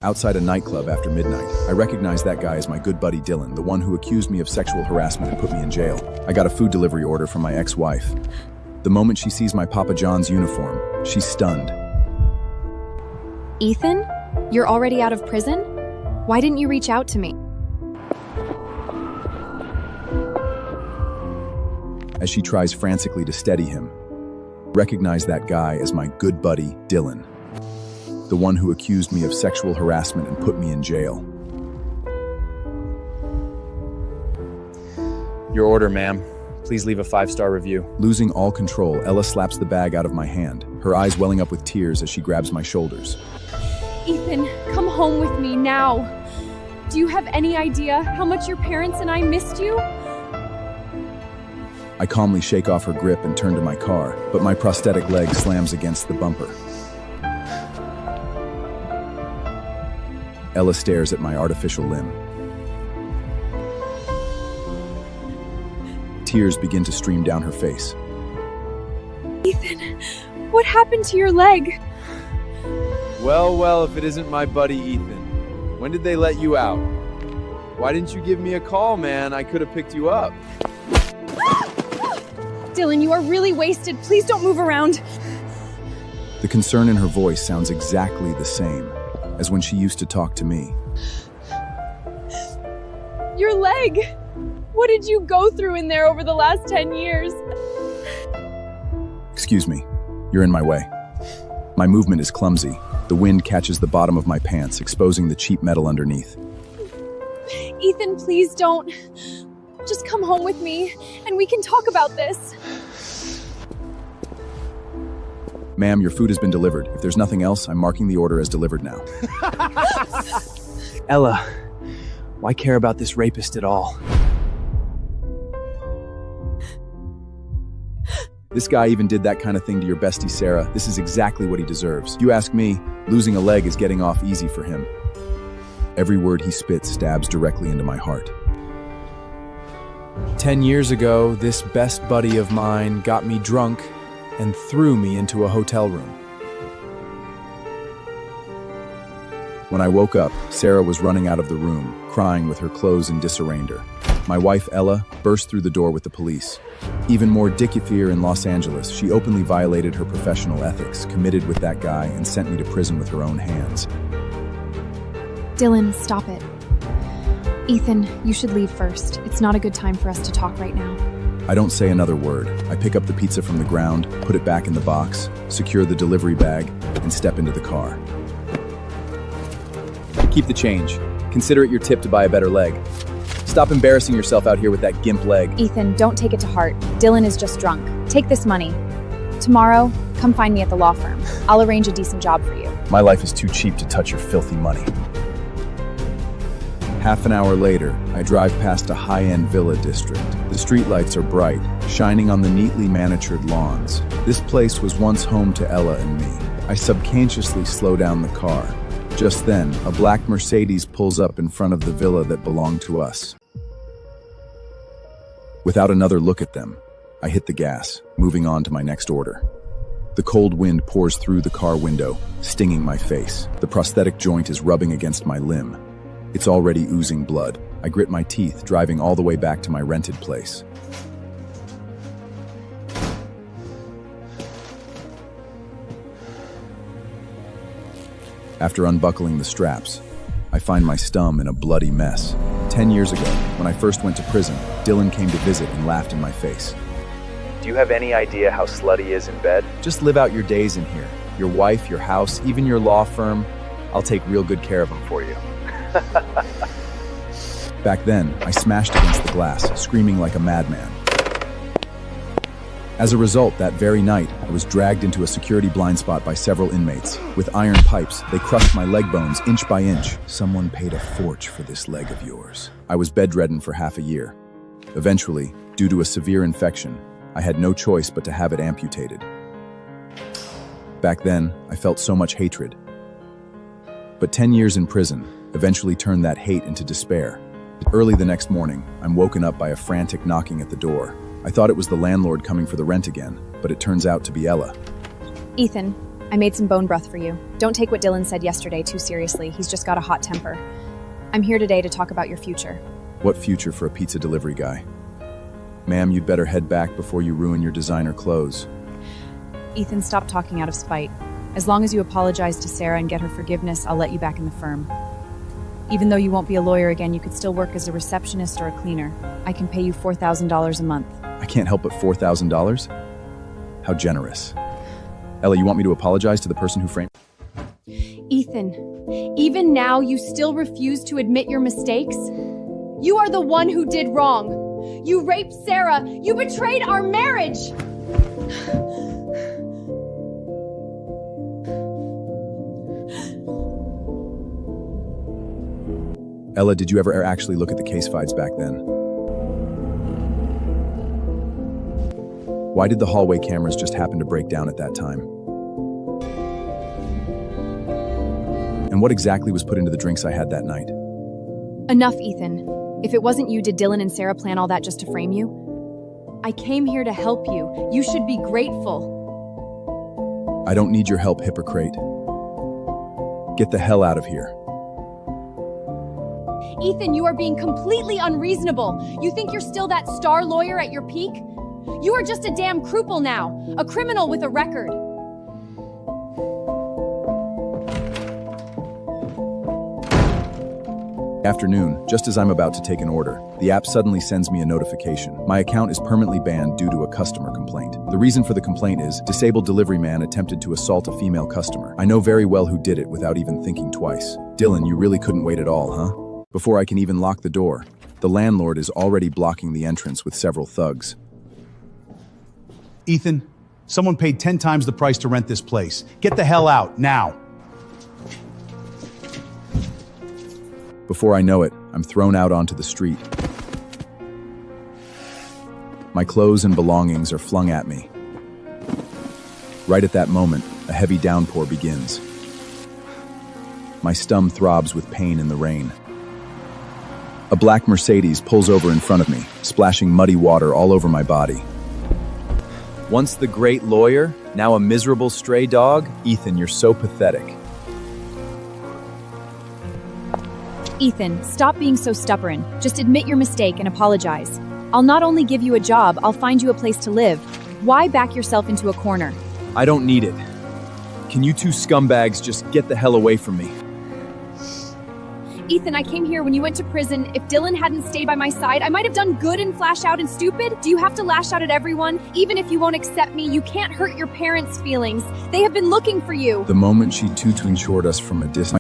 Outside a nightclub after midnight, I recognize that guy as my good buddy Dylan, the one who accused me of sexual harassment and put me in jail. I got a food delivery order from my ex-wife. The moment she sees my Papa John's uniform, she's stunned. Ethan? You're already out of prison? Why didn't you reach out to me? As she tries frantically to steady him, recognize that guy as my good buddy Dylan, the one who accused me of sexual harassment and put me in jail. Your order, ma'am. Please leave a 5-star review. Losing all control, Ella slaps the bag out of my hand, her eyes welling up with tears as she grabs my shoulders. Ethan, come home with me now. Do you have any idea how much your parents and I missed you? I calmly shake off her grip and turn to my car, but my prosthetic leg slams against the bumper. Ella stares at my artificial limb. Tears begin to stream down her face. Ethan, what happened to your leg? Well, if it isn't my buddy Ethan. When did they let you out? Why didn't you give me a call, man? I could have picked you up. Dylan, you are really wasted. Please don't move around. The concern in her voice sounds exactly the same as when she used to talk to me. Your leg! What did you go through in there over the last 10 years? Excuse me, you're in my way. My movement is clumsy. The wind catches the bottom of my pants, exposing the cheap metal underneath. Ethan, please don't. Just come home with me, and we can talk about this. Ma'am, your food has been delivered. If there's nothing else, I'm marking the order as delivered now. Ella, why care about this rapist at all? This guy even did that kind of thing to your bestie Sarah. This is exactly what he deserves. You ask me, losing a leg is getting off easy for him. Every word he spits stabs directly into my heart. 10 years ago, this best buddy of mine got me drunk and threw me into a hotel room. When I woke up, Sarah was running out of the room, crying with her clothes in disarray. My wife, Ella, burst through the door with the police. Even more dickifier in Los Angeles, she openly violated her professional ethics, committed with that guy, and sent me to prison with her own hands. Dylan, stop it. Ethan, you should leave first. It's not a good time for us to talk right now. I don't say another word. I pick up the pizza from the ground, put it back in the box, secure the delivery bag, and step into the car. Keep the change. Consider it your tip to buy a better leg. Stop embarrassing yourself out here with that gimp leg. Ethan, don't take it to heart. Dylan is just drunk. Take this money. Tomorrow, come find me at the law firm. I'll arrange a decent job for you. My life is too cheap to touch your filthy money. Half an hour later, I drive past a high-end villa district. The streetlights are bright, shining on the neatly manicured lawns. This place was once home to Ella and me. I subconsciously slow down the car. Just then, a black Mercedes pulls up in front of the villa that belonged to us. Without another look at them, I hit the gas, moving on to my next order. The cold wind pours through the car window, stinging my face. The prosthetic joint is rubbing against my limb. It's already oozing blood. I grit my teeth, driving all the way back to my rented place. After unbuckling the straps, I find my stum in a bloody mess. 10 years ago, when I first went to prison, Dylan came to visit and laughed in my face. Do you have any idea how slutty is in bed? Just live out your days in here. Your wife, your house, even your law firm. I'll take real good care of them for you. Back then, I smashed against the glass, screaming like a madman. As a result, that very night, I was dragged into a security blind spot by several inmates. With iron pipes, they crushed my leg bones inch by inch. Someone paid a fortune for this leg of yours. I was bedridden for half a year. Eventually, due to a severe infection, I had no choice but to have it amputated. Back then, I felt so much hatred. But 10 years in prison eventually turned that hate into despair. Early the next morning, I'm woken up by a frantic knocking at the door. I thought it was the landlord coming for the rent again, but it turns out to be Ella. Ethan, I made some bone broth for you. Don't take what Dylan said yesterday too seriously. He's just got a hot temper. I'm here today to talk about your future. What future for a pizza delivery guy? Ma'am, you'd better head back before you ruin your designer clothes. Ethan, stop talking out of spite. As long as you apologize to Sarah and get her forgiveness, I'll let you back in the firm. Even though you won't be a lawyer again, you could still work as a receptionist or a cleaner. I can pay you $4,000 a month. I can't help but $4,000? How generous. Ella, you want me to apologize to the person who framed... Ethan, even now you still refuse to admit your mistakes? You are the one who did wrong. You raped Sarah. You betrayed our marriage. Ella, did you ever actually look at the case files back then? Why did the hallway cameras just happen to break down at that time? And what exactly was put into the drinks I had that night? Enough, Ethan. If it wasn't you, did Dylan and Sarah plan all that just to frame you? I came here to help you. You should be grateful. I don't need your help, hypocrite. Get the hell out of here. Ethan, you are being completely unreasonable. You think you're still that star lawyer at your peak? You are just a damn cripple now, a criminal with a record. Afternoon, just as I'm about to take an order, the app suddenly sends me a notification. My account is permanently banned due to a customer complaint. The reason for the complaint is, disabled delivery man attempted to assault a female customer. I know very well who did it without even thinking twice. Dylan, you really couldn't wait at all, huh? Before I can even lock the door, the landlord is already blocking the entrance with several thugs. Ethan, someone paid 10 times the price to rent this place. Get the hell out, now. Before I know it, I'm thrown out onto the street. My clothes and belongings are flung at me. Right at that moment, a heavy downpour begins. My stomach throbs with pain in the rain. A black Mercedes pulls over in front of me, splashing muddy water all over my body. Once the great lawyer, now a miserable stray dog? Ethan, you're so pathetic. Ethan, stop being so stubborn. Just admit your mistake and apologize. I'll not only give you a job, I'll find you a place to live. Why back yourself into a corner? I don't need it. Can you two scumbags just get the hell away from me? Ethan, I came here when you went to prison. If Dylan hadn't stayed by my side, I might have done good and flash out and stupid. Do you have to lash out at everyone? Even if you won't accept me, you can't hurt your parents' feelings. They have been looking for you. The moment she too-twin short us from a distance,